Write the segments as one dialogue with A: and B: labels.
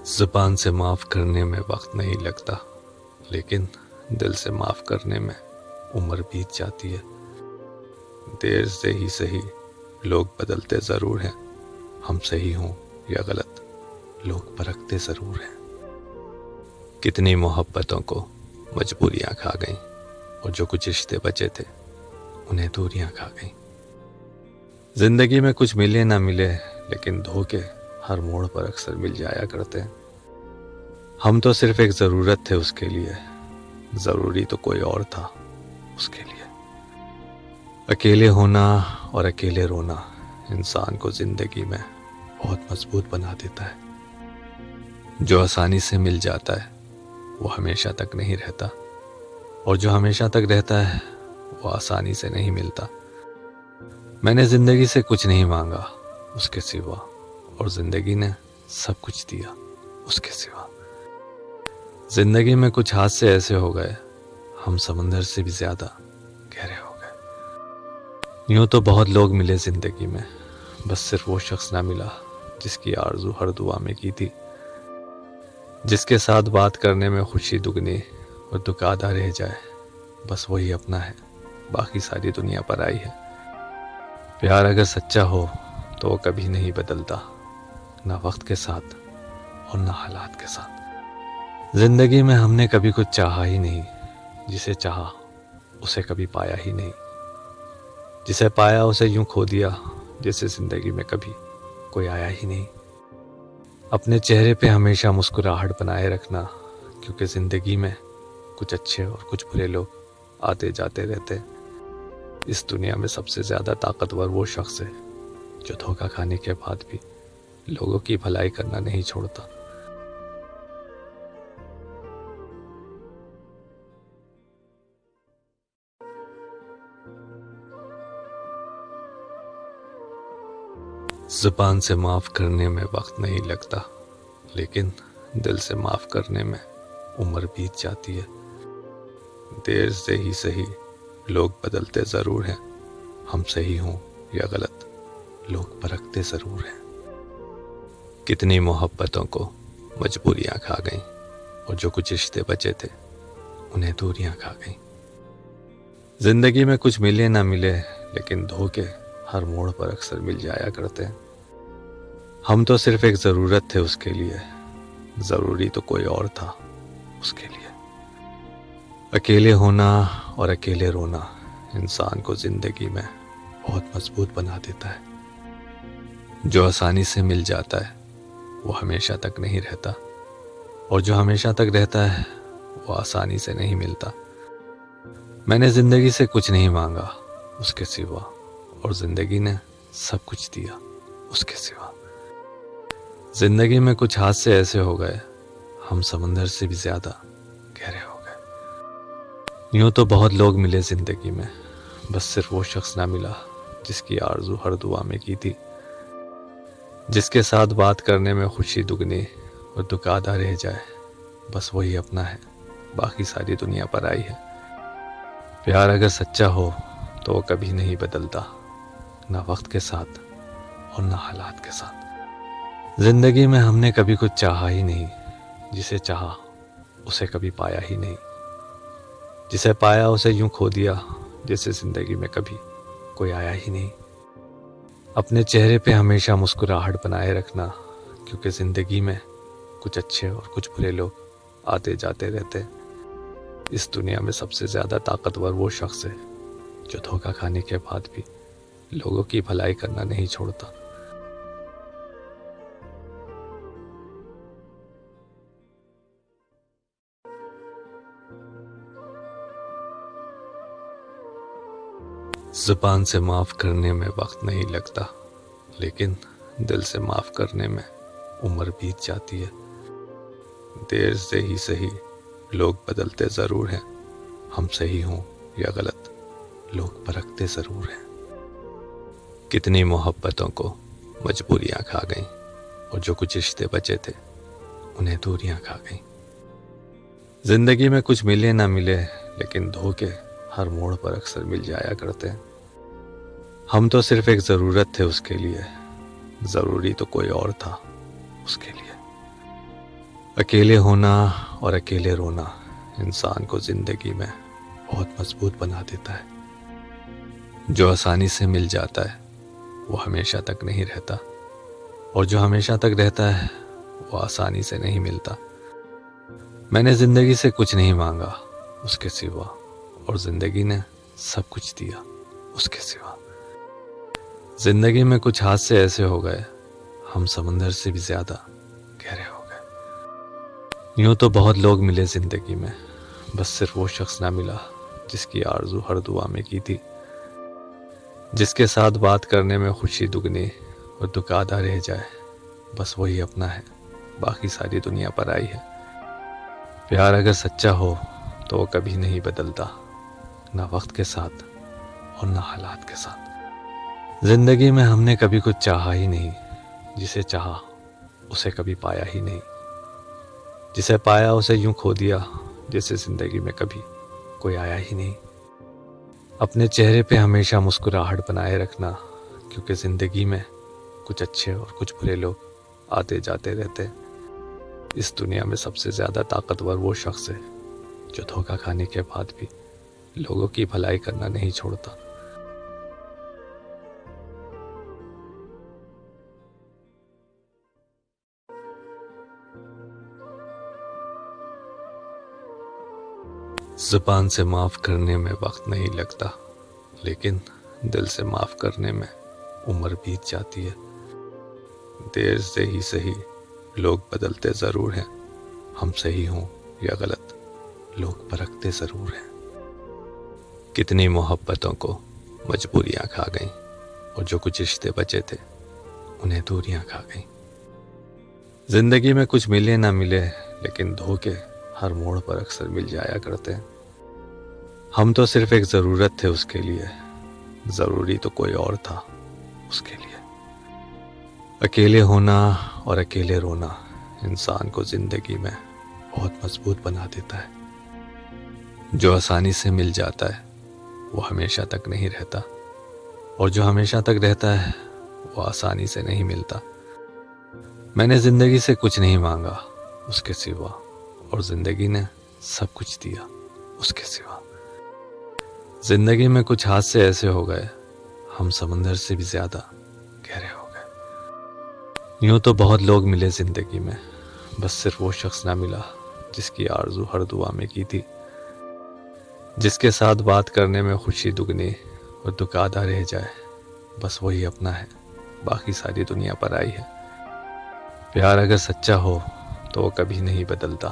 A: زبان سے معاف کرنے میں وقت نہیں لگتا، لیکن دل سے معاف کرنے میں عمر بیت جاتی ہے۔ دیر سے ہی صحیح، لوگ بدلتے ضرور ہیں، ہم صحیح ہوں یا غلط لوگ پرکھتے ضرور ہیں۔ کتنی محبتوں کو مجبوریاں کھا گئیں، اور جو کچھ رشتے بچے تھے انہیں دوریاں کھا گئیں۔ زندگی میں کچھ ملے نہ ملے، لیکن دھوکے ہر موڑ پر اکثر مل جایا کرتے ہیں۔ ہم تو صرف ایک ضرورت تھے اس کے لیے، ضروری تو کوئی اور تھا اس کے لیے۔ اکیلے ہونا اور اکیلے رونا انسان کو زندگی میں بہت مضبوط بنا دیتا ہے۔ جو آسانی سے مل جاتا ہے وہ ہمیشہ تک نہیں رہتا، اور جو ہمیشہ تک رہتا ہے وہ آسانی سے نہیں ملتا۔ میں نے زندگی سے کچھ نہیں مانگا اس کے سوا، اور زندگی نے سب کچھ دیا اس کے سوا۔ زندگی میں کچھ حادثے ایسے ہو گئے، ہم سمندر سے بھی زیادہ گہرے ہو گئے۔ یوں تو بہت لوگ ملے زندگی میں، بس صرف وہ شخص نہ ملا جس کی آرزو ہر دعا میں کی تھی، جس کے ساتھ بات کرنے میں خوشی دگنی اور دکھ آدھا رہ جائے۔ بس وہی اپنا ہے، باقی ساری دنیا پر آئی ہے۔ پیار اگر سچا ہو تو وہ کبھی نہیں بدلتا، نہ وقت کے ساتھ اور نہ حالات کے ساتھ۔ زندگی میں ہم نے کبھی کچھ چاہا ہی نہیں، جسے چاہا اسے کبھی پایا ہی نہیں، جسے پایا اسے یوں کھو دیا جیسے زندگی میں کبھی کوئی آیا ہی نہیں۔ اپنے چہرے پہ ہمیشہ مسکراہٹ بنائے رکھنا، کیونکہ زندگی میں کچھ اچھے اور کچھ برے لوگ آتے جاتے رہتے ہیں۔ اس دنیا میں سب سے زیادہ طاقتور وہ شخص ہے جو دھوکہ کھانے کے بعد بھی لوگوں کی بھلائی کرنا نہیں چھوڑتا۔ زبان سے معاف کرنے میں وقت نہیں لگتا، لیکن دل سے معاف کرنے میں عمر بیت جاتی ہے۔ دیر سے ہی صحیح، لوگ بدلتے ضرور ہیں، ہم صحیح ہوں یا غلط لوگ پرکھتے ضرور ہیں۔ کتنی محبتوں کو مجبوریاں کھا گئیں، اور جو کچھ رشتے بچے تھے انہیں دوریاں کھا گئیں۔ زندگی میں کچھ ملے نہ ملے، لیکن دھوکے ہر موڑ پر اکثر مل جایا کرتے ہیں۔ ہم تو صرف ایک ضرورت تھے اس کے لیے، ضروری تو کوئی اور تھا اس کے لیے۔ اکیلے ہونا اور اکیلے رونا انسان کو زندگی میں بہت مضبوط بنا دیتا ہے۔ جو آسانی سے مل جاتا ہے وہ ہمیشہ تک نہیں رہتا، اور جو ہمیشہ تک رہتا ہے وہ آسانی سے نہیں ملتا۔ میں نے زندگی سے کچھ نہیں مانگا اس کے سوا، اور زندگی نے سب کچھ دیا اس کے سوا۔ زندگی میں کچھ حادثے ایسے ہو گئے، ہم سمندر سے بھی زیادہ گہرے ہو گئے۔ یوں تو بہت لوگ ملے زندگی میں، بس صرف وہ شخص نہ ملا جس کی آرزو ہر دعا میں کی تھی، جس کے ساتھ بات کرنے میں خوشی دگنی اور دکھ آدھا رہ جائے۔ بس وہی اپنا ہے، باقی ساری دنیا پر آئی ہے۔ پیار اگر سچا ہو تو وہ کبھی نہیں بدلتا، نہ وقت کے ساتھ اور نہ حالات کے ساتھ۔ زندگی میں ہم نے کبھی کچھ چاہا ہی نہیں، جسے چاہا اسے کبھی پایا ہی نہیں، جسے پایا اسے یوں کھو دیا جیسے زندگی میں کبھی کوئی آیا ہی نہیں۔ اپنے چہرے پہ ہمیشہ مسکراہٹ بنائے رکھنا، کیونکہ زندگی میں کچھ اچھے اور کچھ برے لوگ آتے جاتے رہتے ہیں۔ اس دنیا میں سب سے زیادہ طاقتور وہ شخص ہے جو دھوکہ کھانے کے بعد بھی لوگوں کی بھلائی کرنا نہیں چھوڑتا۔ زبان سے معاف کرنے میں وقت نہیں لگتا، لیکن دل سے معاف کرنے میں عمر بیت جاتی ہے۔ دیر سے ہی صحیح، لوگ بدلتے ضرور ہیں، ہم صحیح ہوں یا غلط لوگ پرکھتے ضرور ہیں۔ کتنی محبتوں کو مجبوریاں کھا گئیں، اور جو کچھ رشتے بچے تھے انہیں دوریاں کھا گئیں۔ زندگی میں کچھ ملے نہ ملے، لیکن دھوکے ہر موڑ پر اکثر مل جایا کرتے ہیں۔ ہم تو صرف ایک ضرورت تھے اس کے لیے، ضروری تو کوئی اور تھا اس کے لیے۔ اکیلے ہونا اور اکیلے رونا انسان کو زندگی میں بہت مضبوط بنا دیتا ہے۔ جو آسانی سے مل جاتا ہے وہ ہمیشہ تک نہیں رہتا، اور جو ہمیشہ تک رہتا ہے وہ آسانی سے نہیں ملتا۔ میں نے زندگی سے کچھ نہیں مانگا اس کے سوا، اور زندگی نے سب کچھ دیا اس کے سوا۔ زندگی میں کچھ حادثے ایسے ہو گئے، ہم سمندر سے بھی زیادہ گہرے ہو گئے۔ یوں تو بہت لوگ ملے زندگی میں، بس صرف وہ شخص نہ ملا جس کی آرزو ہر دعا میں کی تھی، جس کے ساتھ بات کرنے میں خوشی دگنی اور دکھ آدھا رہ جائے۔ بس وہی اپنا ہے، باقی ساری دنیا پر آئی ہے۔ پیار اگر سچا ہو تو وہ کبھی نہیں بدلتا، نہ وقت کے ساتھ اور نہ حالات کے ساتھ۔ زندگی میں ہم نے کبھی کچھ چاہا ہی نہیں، جسے چاہا اسے کبھی پایا ہی نہیں، جسے پایا اسے یوں کھو دیا جیسے زندگی میں کبھی کوئی آیا ہی نہیں۔ اپنے چہرے پہ ہمیشہ مسکراہٹ بنائے رکھنا، کیونکہ زندگی میں کچھ اچھے اور کچھ برے لوگ آتے جاتے رہتے۔ اس دنیا میں سب سے زیادہ طاقتور وہ شخص ہے جو دھوکہ کھانے کے بعد بھی لوگوں کی بھلائی کرنا نہیں چھوڑتا۔ زبان سے معاف کرنے میں وقت نہیں لگتا، لیکن دل سے معاف کرنے میں عمر بیت جاتی ہے۔ دیر سے ہی صحیح، لوگ بدلتے ضرور ہیں، ہم صحیح ہوں یا غلط لوگ پرکھتے ضرور ہیں۔ کتنی محبتوں کو مجبوریاں کھا گئیں، اور جو کچھ رشتے بچے تھے انہیں دوریاں کھا گئیں۔ زندگی میں کچھ ملے نہ ملے، لیکن دھوکے ہر موڑ پر اکثر مل جایا کرتے ہیں۔ ہم تو صرف ایک ضرورت تھے اس کے لیے، ضروری تو کوئی اور تھا اس کے لیے۔ اکیلے ہونا اور اکیلے رونا انسان کو زندگی میں بہت مضبوط بنا دیتا ہے۔ جو آسانی سے مل جاتا ہے وہ ہمیشہ تک نہیں رہتا، اور جو ہمیشہ تک رہتا ہے وہ آسانی سے نہیں ملتا۔ میں نے زندگی سے کچھ نہیں مانگا اس کے سوا، اور زندگی نے سب کچھ دیا اس کے سوا۔ زندگی میں کچھ حادثے ایسے ہو گئے، ہم سمندر سے بھی زیادہ گہرے ہو گئے۔ یوں تو بہت لوگ ملے زندگی میں، بس صرف وہ شخص نہ ملا جس کی آرزو ہر دعا میں کی تھی، جس کے ساتھ بات کرنے میں خوشی دگنی اور دکھ آدھا رہ جائے۔ بس وہی اپنا ہے، باقی ساری دنیا پر آئی ہے۔ پیار اگر سچا ہو تو وہ کبھی نہیں بدلتا،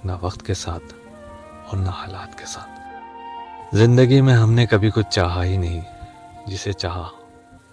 A: نہ وقت کے ساتھ اور نہ حالات کے ساتھ۔ زندگی میں ہم نے کبھی کچھ چاہا ہی نہیں، جسے چاہا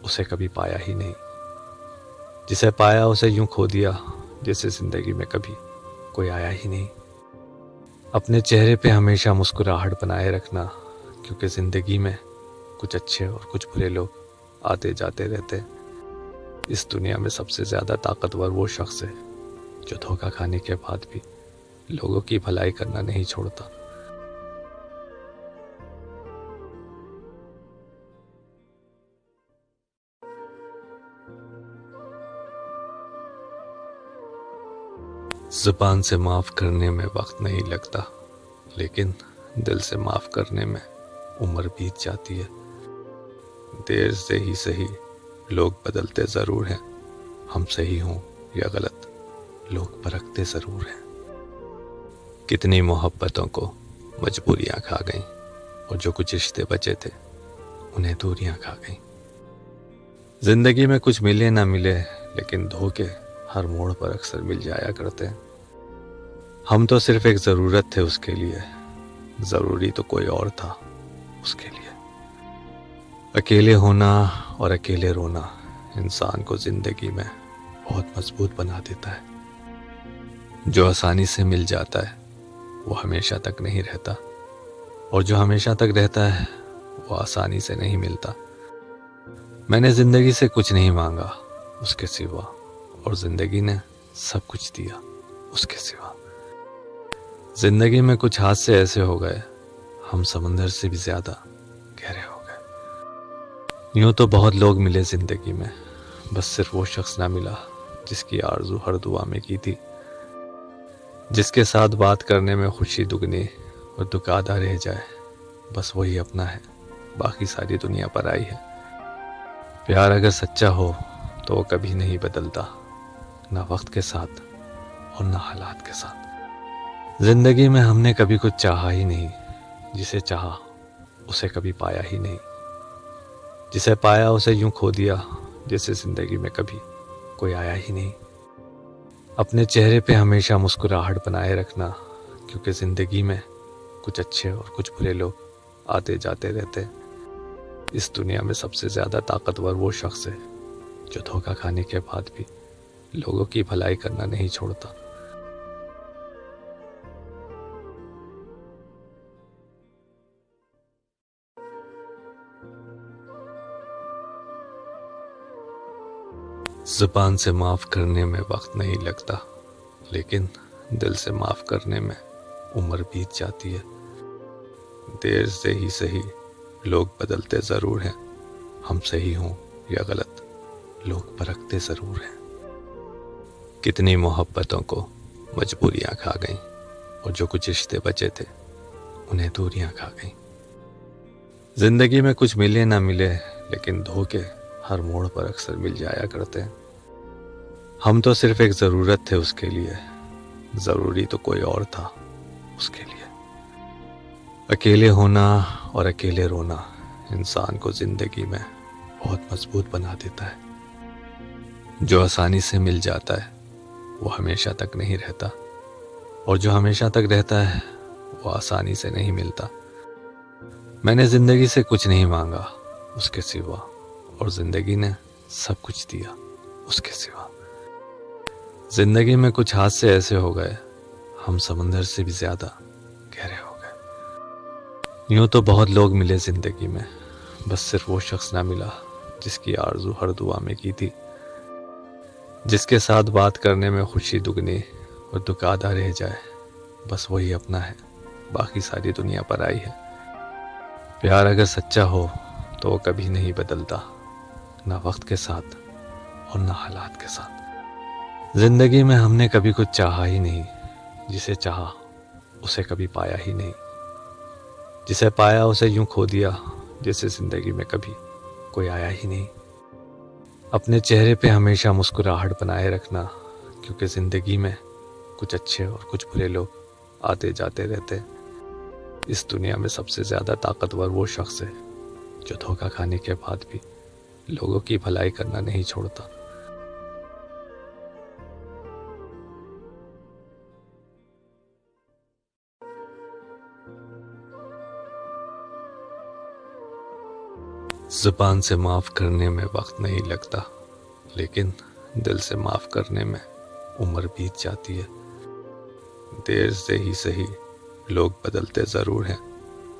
A: اسے کبھی پایا ہی نہیں، جسے پایا اسے یوں کھو دیا جیسے زندگی میں کبھی کوئی آیا ہی نہیں۔ اپنے چہرے پہ ہمیشہ مسکراہٹ بنائے رکھنا، کیونکہ زندگی میں کچھ اچھے اور کچھ برے لوگ آتے جاتے رہتے۔ اس دنیا میں سب سے زیادہ طاقتور وہ شخص ہے جو دھوکہ کھانے کے بعد بھی لوگوں کی بھلائی کرنا نہیں چھوڑتا۔ زبان سے معاف کرنے میں وقت نہیں لگتا، لیکن دل سے معاف کرنے میں عمر بیت جاتی ہے۔ دیر سے ہی صحیح، لوگ بدلتے ضرور ہیں، ہم صحیح ہوں یا غلط لوگ پرکھتے ضرور ہیں۔ کتنی محبتوں کو مجبوریاں کھا گئیں، اور جو کچھ رشتے بچے تھے انہیں دوریاں کھا گئیں۔ زندگی میں کچھ ملے نہ ملے، لیکن دھوکے ہر موڑ پر اکثر مل جایا کرتے ہیں۔ ہم تو صرف ایک ضرورت تھے اس کے لیے، ضروری تو کوئی اور تھا اس کے لیے۔ اکیلے ہونا اور اکیلے رونا انسان کو زندگی میں بہت مضبوط بنا دیتا ہے۔ جو آسانی سے مل جاتا ہے وہ ہمیشہ تک نہیں رہتا، اور جو ہمیشہ تک رہتا ہے وہ آسانی سے نہیں ملتا۔ میں نے زندگی سے کچھ نہیں مانگا اس کے سوا، اور زندگی نے سب کچھ دیا اس کے سوا۔ زندگی میں کچھ حادثے ایسے ہو گئے، ہم سمندر سے بھی زیادہ گہرے ہو گئے۔ یوں تو بہت لوگ ملے زندگی میں، بس صرف وہ شخص نہ ملا جس کی آرزو ہر دعا میں کی تھی، جس کے ساتھ بات کرنے میں خوشی دگنی اور دکھ آدھا رہ جائے، بس وہی اپنا ہے، باقی ساری دنیا پر آئی ہے۔ پیار اگر سچا ہو تو وہ کبھی نہیں بدلتا، نہ وقت کے ساتھ اور نہ حالات کے ساتھ۔ زندگی میں ہم نے کبھی کچھ چاہا ہی نہیں، جسے چاہا اسے کبھی پایا ہی نہیں، جسے پایا اسے یوں کھو دیا جیسے زندگی میں کبھی کوئی آیا ہی نہیں۔ اپنے چہرے پہ ہمیشہ مسکراہٹ بنائے رکھنا، کیونکہ زندگی میں کچھ اچھے اور کچھ برے لوگ آتے جاتے رہتے۔ اس دنیا میں سب سے زیادہ طاقتور وہ شخص ہے جو دھوکہ کھانے کے بعد بھی لوگوں کی بھلائی کرنا نہیں چھوڑتا۔ زبان سے معاف کرنے میں وقت نہیں لگتا، لیکن دل سے معاف کرنے میں عمر بیت جاتی ہے۔ دیر سے ہی صحیح، لوگ بدلتے ضرور ہیں، ہم صحیح ہوں یا غلط لوگ پرکھتے ضرور ہیں۔ کتنی محبتوں کو مجبوریاں کھا گئیں، اور جو کچھ رشتے بچے تھے انہیں دوریاں کھا گئیں۔ زندگی میں کچھ ملے نہ ملے، لیکن دھوکے ہر موڑ پر اکثر مل جایا کرتے ہیں۔ ہم تو صرف ایک ضرورت تھے اس کے لیے، ضروری تو کوئی اور تھا اس کے لیے۔ اکیلے ہونا اور اکیلے رونا انسان کو زندگی میں بہت مضبوط بنا دیتا ہے۔ جو آسانی سے مل جاتا ہے وہ ہمیشہ تک نہیں رہتا، اور جو ہمیشہ تک رہتا ہے وہ آسانی سے نہیں ملتا۔ میں نے زندگی سے کچھ نہیں مانگا اس کے سوا، اور زندگی نے سب کچھ دیا اس کے سوا۔ زندگی میں کچھ حادثے ایسے ہو گئے، ہم سمندر سے بھی زیادہ گہرے ہو گئے۔ یوں تو بہت لوگ ملے زندگی میں، بس صرف وہ شخص نہ ملا جس کی آرزو ہر دعا میں کی تھی، جس کے ساتھ بات کرنے میں خوشی دگنی اور دکھ آدھا رہ جائے، بس وہی اپنا ہے، باقی ساری دنیا پر آئی ہے۔ پیار اگر سچا ہو تو وہ کبھی نہیں بدلتا، نہ وقت کے ساتھ اور نہ حالات کے ساتھ۔ زندگی میں ہم نے کبھی کچھ چاہا ہی نہیں، جسے چاہا اسے کبھی پایا ہی نہیں، جسے پایا اسے یوں کھو دیا جیسے زندگی میں کبھی کوئی آیا ہی نہیں۔ اپنے چہرے پہ ہمیشہ مسکراہٹ بنائے رکھنا، کیونکہ زندگی میں کچھ اچھے اور کچھ برے لوگ آتے جاتے رہتے۔ اس دنیا میں سب سے زیادہ طاقتور وہ شخص ہے جو دھوکہ کھانے کے بعد بھی لوگوں کی بھلائی کرنا نہیں چھوڑتا۔ زبان سے معاف کرنے میں وقت نہیں لگتا، لیکن دل سے معاف کرنے میں عمر بیت جاتی ہے۔ دیر سے ہی صحیح، لوگ بدلتے ضرور ہیں،